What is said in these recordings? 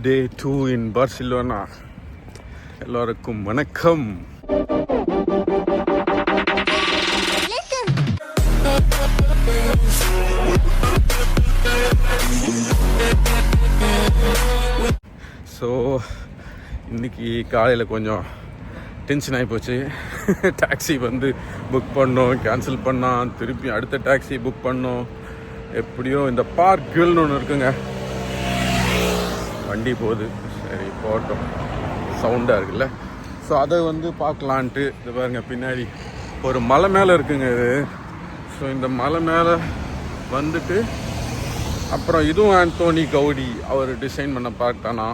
Day 2 in Barcelona. எல்லாருக்கும் வணக்கம். So இன்னைக்கு காலையில் கொஞ்சம் டென்ஷன் ஆகி போச்சு. டாக்ஸி வந்து புக் பண்ணோம், கேன்சல் பண்ணால் திருப்பி அடுத்த டாக்ஸி புக் பண்ணோம். எப்படியோ இந்த பார்க்குன்னு ஒன்று இருக்குங்க, வண்டி போகுது, சரி போட்டோம், சவுண்டாக இருக்குல்ல. ஸோ அதை வந்து பார்க்கலான்ட்டு இது பாருங்க, பின்னாடி ஒரு மலை மேலே இருக்குங்க இது. ஸோ இந்த மலை மேலே வந்துட்டு அப்புறம் இதுவும் ஆண்டோனி கவுடி அவர் டிசைன் பண்ண பார்த்தானா.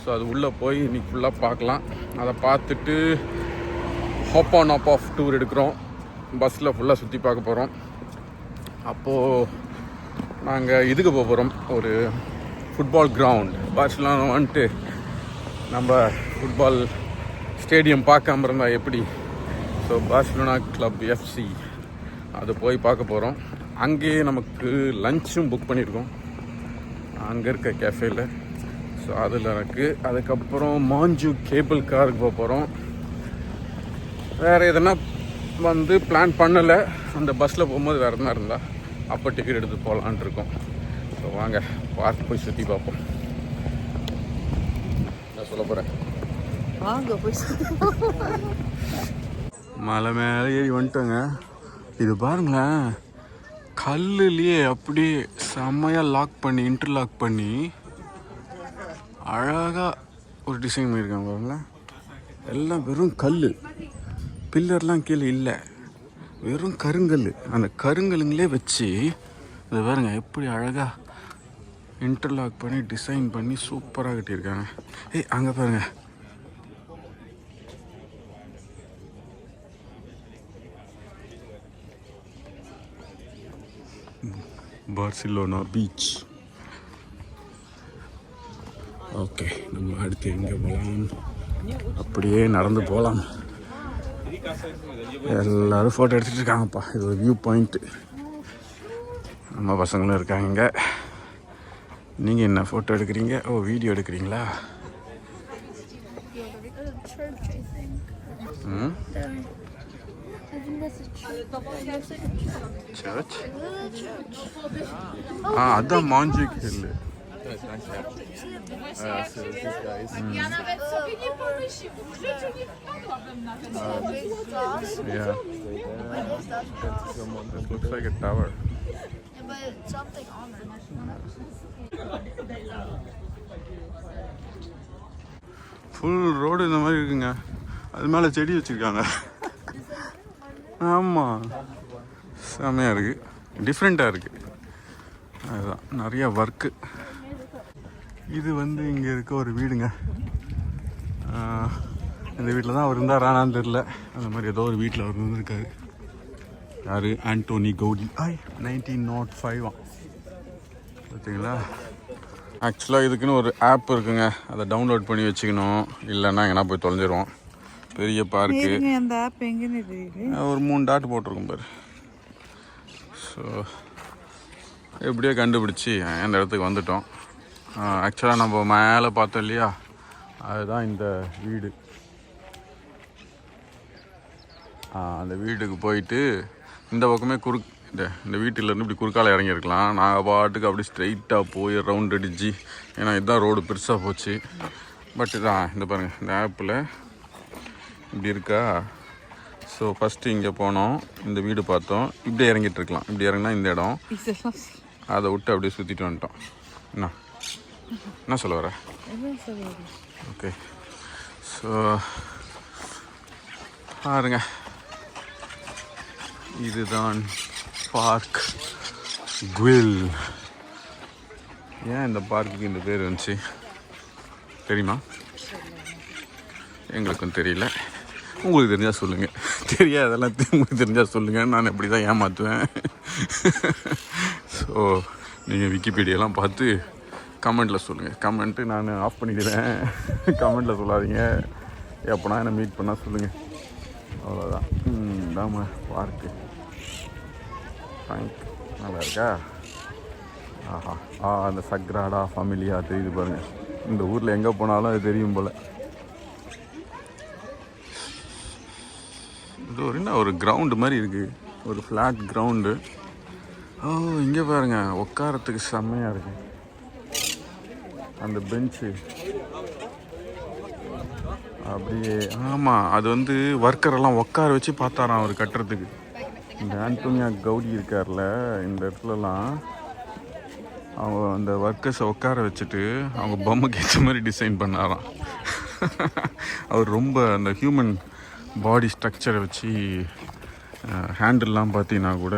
ஸோ அது உள்ளே போய் இன்னைக்கு ஃபுல்லாக பார்க்கலாம். அதை பார்த்துட்டு hop on hop off tour எடுக்கிறோம். பஸ்ஸில் ஃபுல்லாக சுற்றி பார்க்க போகிறோம். அப்போது நாங்கள் இதுக்கு போக போகிறோம், ஒரு ஃபுட்பால் கிரவுண்ட். பார்சிலோனா வந்துட்டு நம்ம ஃபுட்பால் ஸ்டேடியம் பார்க்காம இருந்தால் எப்படி? ஸோ பார்சிலோனா கிளப் எஃப்சி அது போய் பார்க்க போகிறோம். அங்கேயே நமக்கு லஞ்சும் புக் பண்ணியிருக்கோம் அங்கே இருக்க கேஃபேயில். ஸோ அதில் இருக்குது. அதுக்கப்புறம் மாஞ்சு கேபிள் காருக்கு போக போகிறோம். வேறு எதனா வந்து பிளான் பண்ணலை. அந்த பஸ்ஸில் போகும்போது வேறு எதனா இருந்தால் அப்போ டிக்கெட் எடுத்து போகலான் இருக்கோம். ஸோ வாங்க பார்க் போய் சுற்றி பார்ப்போம். நான் சொல்ல போகிறேன், வாங்க போய் மலை மேலே ஏறி வந்துட்டோங்க. இது பாருங்களேன், கல்லுலேயே அப்படியே செம்மையாக லாக் பண்ணி இன்டர்லாக் பண்ணி அழகாக ஒரு டிசைன் பண்ணியிருக்காங்க பாருங்களேன். எல்லாம் வெறும் கல், பில்லர்லாம் கீழே இல்லை, வெறும் கருங்கல். அந்த கருங்கல்லுங்களே வச்சு அது பாருங்க எப்படி அழகாக இன்டர்லாக் பண்ணி டிசைன் பண்ணி சூப்பராக கட்டியிருக்காங்க. ஏய் அங்கே பாருங்க, பார்சிலோனா பீச். ஓகே, நம்ம அடுத்து எங்கே போகலாம்? அப்படியே நடந்து போகலாம். எல்லோரும் ஃபோட்டோ எடுத்துகிட்டு இருக்காங்கப்பா. இது ஒரு வியூ பாயிண்ட்டு. நம்ம பசங்களும் இருக்காங்க இங்கே. நீங்கள் என்ன ஃபோட்டோ எடுக்கிறீங்க? ஓ, வீடியோ எடுக்கிறீங்களா? சர்ச். அதான் மாஞ்சு hill. Yeah. It looks like a tower. Yeah, but something on it. Full road இந்த மாதிரி இருக்குங்க. அது மேலே செடி வச்சுருக்காங்க. ஆமாம், செம்மையாக இருக்குது, டிஃப்ரெண்ட்டாக இருக்குது. அதுதான் நிறையா ஒர்க்கு. இது வந்து இங்கே இருக்க ஒரு வீடுங்க. இந்த வீட்டில் தான் அவர் இருந்தாரானான்னு தெரில. அந்த மாதிரி ஏதோ ஒரு வீட்டில் அவர் இருந்திருக்காரு. யார்? ஆண்டோனி கவுடி. 1905 பார்த்தீங்களா? ஆக்சுவலாக இதுக்குன்னு ஒரு ஆப் இருக்குங்க, அதை டவுன்லோட் பண்ணி வச்சுக்கணும், இல்லைன்னா எங்கன்னா போய் தொலைஞ்சிருவோம். பெரிய பார்க்கு. அந்த ஆப் எங்கன்னு தெரியல. ஒரு 3 டாட் போட்டிருக்கும் பாரு. ஸோ எப்படியோ கண்டுபிடிச்சி அந்த இடத்துக்கு வந்துட்டோம். ஆக்சுவலாக நம்ம மேலே பார்த்தோம் இல்லையா, அதுதான் இந்த வீடு. அந்த வீட்டுக்கு போயிட்டு இந்த பக்கமே இந்த வீட்டிலேருந்து இப்படி குறுக்கால இறங்கியிருக்கலாம். நாங்கள் பாட்டுக்கு அப்படி ஸ்ட்ரெயிட்டாக போய் ரவுண்ட் அடிச்சு, ஏன்னா இதுதான் ரோடு பெருசாக போச்சு. பட் இதான் இந்த பாருங்கள், இந்த ஆப்பில் இப்படி இருக்கா. ஸோ ஃபஸ்ட்டு இங்கே போனோம், இந்த வீடு பார்த்தோம், இப்படியே இறங்கிட்டு இருக்கலாம். இப்படி இறங்கினா இந்த இடம், அதை விட்டு அப்படியே சுற்றிட்டு வந்துட்டோம். என்ன சொல்ல வர? ஓகே, ஸோ பாருங்க, இதுதான் பார்க் குவில். ஏன் இந்த பார்க்குக்கு இந்த பேர் வந்துச்சு தெரியுமா? எங்களுக்கும் தெரியல. உங்களுக்கு தெரிஞ்சால் சொல்லுங்கள். தெரியாதெல்லாம் உங்களுக்கு தெரிஞ்சால் சொல்லுங்கள், நான் இப்படி தான் ஏமாற்றுவேன். ஸோ நீங்கள் விக்கிபீடியெல்லாம் பார்த்து கமெண்ட்டில் சொல்லுங்கள். கமெண்ட்டு நான் ஆஃப் பண்ணிக்கிறேன், கமெண்ட்டில் சொல்லாதீங்க. எப்போனா என்னை மீட் பண்ணால் சொல்லுங்கள், அவ்வளோதான். இதாம்மா பார்க்கு. தேங்க். நல்லா இருக்கா? ஆஹா அந்த சக்ராடா ஃபேமிலியா தெரியுது பாருங்க. இந்த ஊரில் எங்கே போனாலும் அது தெரியும் போல். இது ஒரு கிரவுண்டு மாதிரி இருக்குது, ஒரு ஃப்ளாட் கிரவுண்டு. ஓ இங்கே பாருங்க உட்காரத்துக்கு செம்மையாக இருக்கு அந்த பெஞ்சு. அப்படியே ஆமாம், அது வந்து ஒர்க்கரெல்லாம் உட்கார வச்சு பார்த்தாராம் அவர் கட்டுறதுக்கு. இந்த ஆண்டோனியா கவுடி இருக்கார்ல, இந்த இடத்துலலாம் அவங்க அந்த ஒர்க்கர்ஸை உட்கார வச்சுட்டு அவங்க பொம்மைக்கு ஏற்ற மாதிரி டிசைன் பண்ணாராம். அவர் ரொம்ப அந்த ஹியூமன் பாடி ஸ்ட்ரக்சரை வச்சு ஹேண்டில்லாம் பார்த்தீங்கன்னா கூட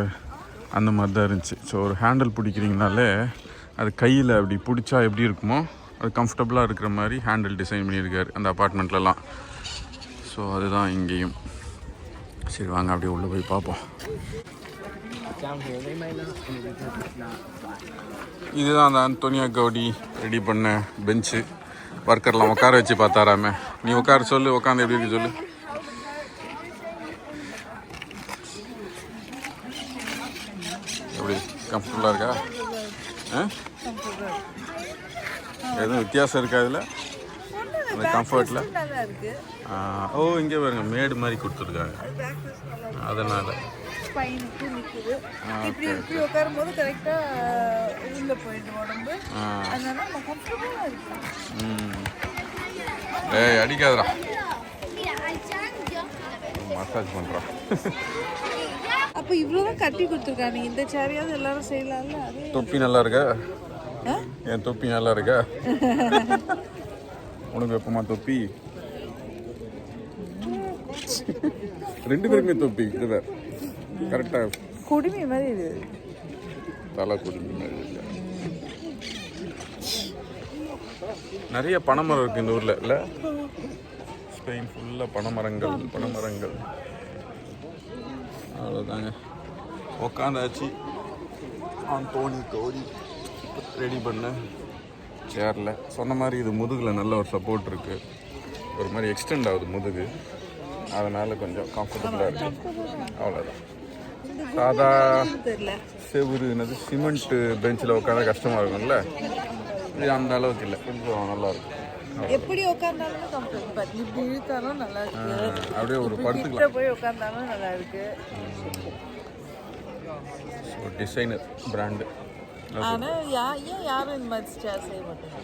அந்த மாதிரி தான் இருந்துச்சு. ஸோ ஒரு ஹேண்டில் பிடிக்கிறீங்கனாலே அது கையில் அப்படி பிடிச்சா எப்படி இருக்குமோ அது கம்ஃபர்டபுளாக இருக்கிற மாதிரி ஹேண்டில் டிசைன் பண்ணியிருக்காரு அந்த அப்பார்ட்மெண்ட்லலாம். ஸோ அதுதான் இங்கேயும். சரி வாங்க அப்படியே உள்ளே போய் பார்ப்போம். இதுதான் அந்த ஆண்டோனியா கவுடி ரெடி பண்ண பெஞ்சு. ஒர்க்கர்லாம் உட்கார வச்சு பார்த்தாராமே. நீ உட்கார சொல்லு, உட்காந்து எப்படி இருக்கு சொல்லு. எப்படி கம்ஃபர்டபுளாக இருக்கா? எதுவும் வித்தியாசம் இருக்கா அதில் அந்த கம்ஃபர்ட்டில்? ஓ இங்கே பாருங்க மேடு மாதிரி கொடுத்துருக்காங்க, அதனால் உட்காரும்போது கரெக்டா உள்ள போயிட்டு உடம்பு. அதனால கம்ஃபர்டபுளா இருக்கு. ஏய் அடிக்காதடா, மசாஜ் பண்ணுறா. அப்போ இவ்வளோதான் கட்டி கொடுத்துருக்காங்க. இந்த சேரையாவது எல்லாரும் செய்யலாம்ல. தொப்பி நல்லா இருக்கா? என் தொப்பி நல்லா இருக்கா? உனக்கு எப்பமா தொப்பி? ரெண்டு பேருமே தொப்பி. இது வேற கரெக்டாக குடுமி மாதிரி இது, தலை குடுமி மாதிரி இல்லை. நிறைய பனைமரம் இருக்குது இந்த ஊரில் இல்லை? ஸ்பெயின் ஃபுல்லாக பனைமரங்கள். அவ்வளோதாங்க, உக்காந்தாச்சு. ஆண்டோனி கவுடி ரெடி பண்ண சேரில். சொன்ன மாதிரி இது முதுகில் நல்ல ஒரு சப்போர்ட் இருக்குது, ஒரு மாதிரி எக்ஸ்டெண்ட் ஆகுது முதுகு, அதனால் கொஞ்சம் கம்ஃபர்டபுளாக இருக்குது. அவ்வளோதான். சாதா செவுருனது சிமெண்ட்டு பெஞ்சில் உட்காந்தா கஷ்டமாக இருக்கும்ல, இது அந்த அளவுக்கு இல்லை, கொஞ்சம் நல்லாயிருக்கும். எப்படி உட்கார்ந்தாலும் கம்ஃபர்டபுள். இப்படி இழுத்தாலும் நல்லா இருக்கு, அப்படியே ஒரு படுத்துக்கலாம் போய் உட்கார்ந்தாலும் நல்லா இருக்கு. Designer brand. ஆனால் ஏன் யாரும் இந்த மாதிரி சேர் செய்ய மாட்டாங்க?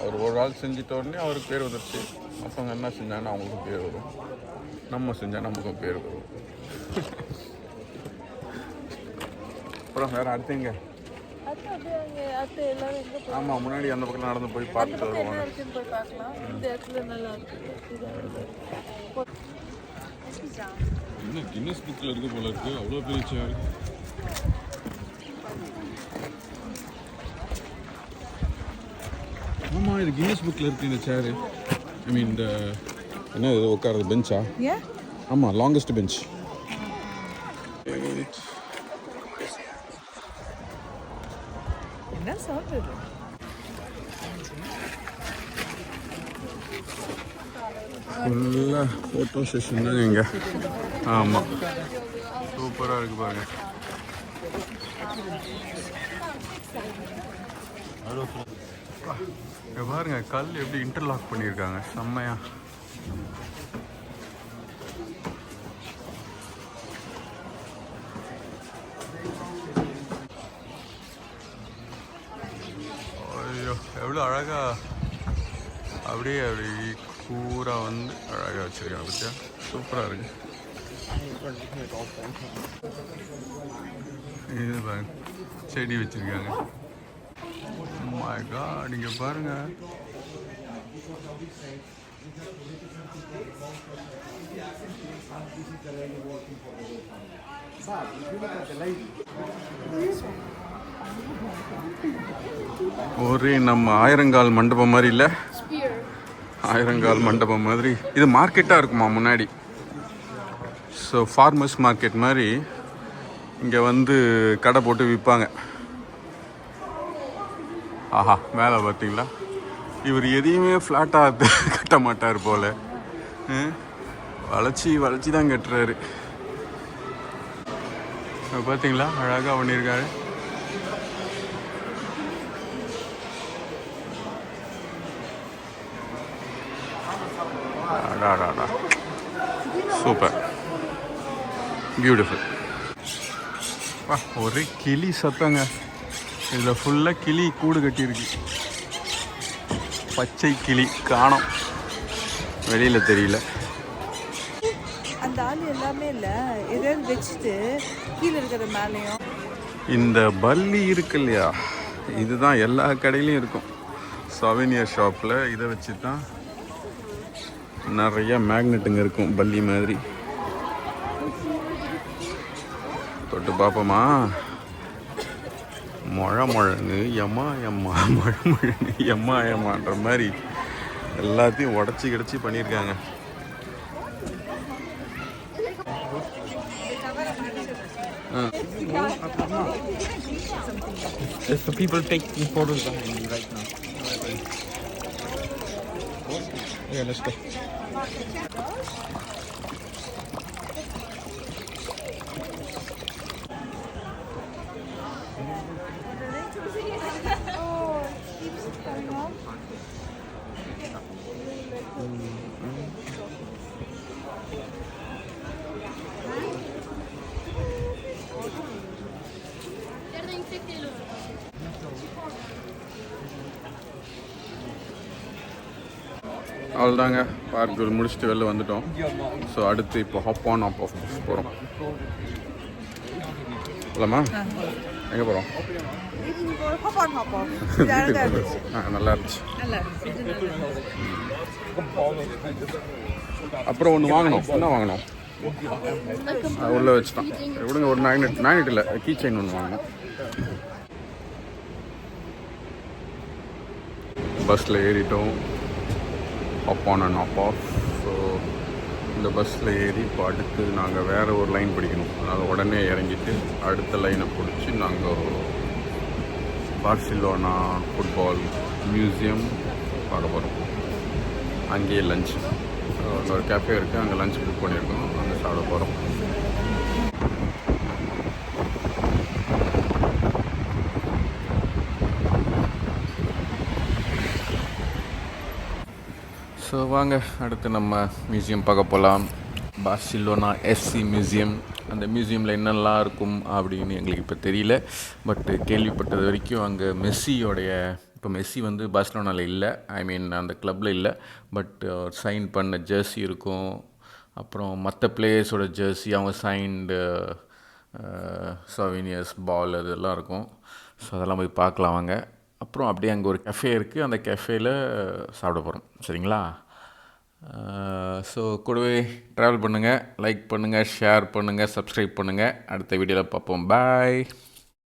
அவர் ஒரு ஆள் செஞ்சிட்ட உடனே அவருக்கு பேர் வந்துடுச்சு. மற்றவங்க என்ன செஞ்சாங்கன்னா அவங்களுக்கும் பேர் வரும், நம்ம செஞ்சால் நமக்கும் பேர் வரும். அப்புறம் வேறு அடுத்தங்க? ஆமாம், முன்னாடி அந்த பக்கம் நடந்து போய் பார்த்துட்டு வருவாங்க. இன்னும் கின்னஸ் புக்கில் இருக்க போல இருக்கு, அவ்வளோ பெரிய சேர். ஆமாம், இது கின்னஸ் புக்கில் இருக்குது இந்த சேரு. ஐ மீன் இந்த என்ன இது உட்கார்றது பெஞ்சா? ஆமாம், லாங்கஸ்ட் பெஞ்ச். என்ன சாப்பிடுது? ஃபுல்லாக ஃபோட்டோ செஷன் தான் இங்கே. ஆமாம், சூப்பராக இருக்குது பாருங்க. பாருங்க கல் எப்படி இன்டர்லாக் பண்ணியிருக்காங்க, செம்மையா. ஐயோ எவ்வளோ அழகா அப்படியே அப்படி பூரா வந்து அழகாக வச்சுருக்காங்க பற்றியா, சூப்பராக இருக்கு. இது பாருங்க செடி வச்சுருக்காங்க. My God, இங்கே பாருங்க. ஒரே நம்ம ஆயிரங்கால் மண்டபம் மாதிரி இல்லை, ஆயிரங்கால் மண்டபம் மாதிரி. இது மார்க்கெட்டாக இருக்குமா முன்னாடி. ஸோ ஃபார்மர்ஸ் மார்க்கெட் மாதிரி இங்கே வந்து கடை போட்டு விற்பாங்க. ஆஹா, மேலே பார்த்தீங்களா, இவர் எதையுமே ஃப்ளாட்டாக கட்ட மாட்டார் போல், வளைச்சி தான் கட்டுறாரு. பார்த்தீங்களா அழகாக பண்ணியிருக்காரு. அடாடாடா சூப்பர் பியூட்டிஃபுல். வா ஒரே கிளி சத்தங்க. இதில் ஃபுல்லாக கிளி கூடு கட்டியிருக்கு. பச்சை கிளி காணோம், வெளியில் தெரியல. அந்த ஆள் எல்லாமே இல்லை, எதாவது வச்சுட்டு கீழே இருக்கிற மேலேயும். இந்த பல்லி இருக்கு இல்லையா, இதுதான் எல்லா கடையிலையும் இருக்கும். சவீனியர் ஷாப்பில் இதை வச்சு தான் நிறைய மேக்னெட்டுங்க இருக்கும் பல்லி மாதிரி. தொட்டு பார்ப்போமா? முழமுழன்னு எம்மா எம்மா முழமுழன்னு எம்மா எம்மான்ற மாதிரி எல்லாத்தையும் உடச்சி கிடச்சி பண்ணியிருக்காங்க. There's some people taking photos behind me right now. Yeah, let's go. அவ்வளோதாங்க, பார்க் முடிச்சுட்டு வெளில வந்துட்டோம். ஸோ அடுத்து இப்போ ஹாப் ஆன் ஆஃப் போகிறோம். இல்லைம்மா எங்கே போகிறோம்? நல்லா இருந்துச்சு. அப்புறம் ஒன்று வாங்கணும். என்ன வாங்கணும்? உள்ளே வச்சுட்டான். விடுங்க, ஒரு மேக்னெட் இல்லை, கீ செயின் ஒன்று வாங்கணும். பஸ்ஸில் ஏறிட்டோம். Up on and off off. So இந்த பஸ்ஸில் ஏறி இப்போ அடுத்து நாங்கள் வேறு ஒரு லைன் பிடிக்கணும். அதனால் உடனே இறங்கிட்டு அடுத்த லைனை பிடிச்சி நாங்கள் பார்சிலோனா ஃபுட்பால் மியூசியம் பார்க்க போகிறோம். அங்கேயே லஞ்ச், அங்கே ஒரு கேஃபே இருக்குது, அங்கே லஞ்ச் புக் பண்ணியிருக்கோம், அங்கே சாப்பிட போகிறோம். ஸோ வாங்க அடுத்து நம்ம மியூசியம் பார்க்க போகலாம். Barcelona FC museum. அந்த மியூசியமில் என்னெல்லாம் இருக்கும் அப்படின்னு எங்களுக்கு இப்போ தெரியல. பட் கேள்விப்பட்டது வரைக்கும் அங்கே மெஸ்ஸியோடைய, இப்போ மெஸ்ஸி வந்து பார்சிலோனாவில் இல்லை, ஐ மீன் அந்த கிளப்பில் இல்லை, பட் சைன் பண்ண ஜெர்சி இருக்கும். அப்புறம் மற்ற பிளேயர்ஸோட ஜெர்சி, அவங்க சைன்டு சவீனியர்ஸ் பால் அதெல்லாம் இருக்கும். ஸோ அதெல்லாம் போய் பார்க்கலாம் வாங்க. அப்புறம் அப்படியே அங்கே ஒரு கெஃபே இருக்குது, அந்த கெஃபேயில் சாப்பிட போகிறோம். சரிங்களா? ஸோ கூடவே ட்ராவல் பண்ணுங்கள், லைக் பண்ணுங்கள், ஷேர் பண்ணுங்கள், சப்ஸ்கிரைப் பண்ணுங்கள். அடுத்த வீடியோவில் பார்ப்போம். பாய்.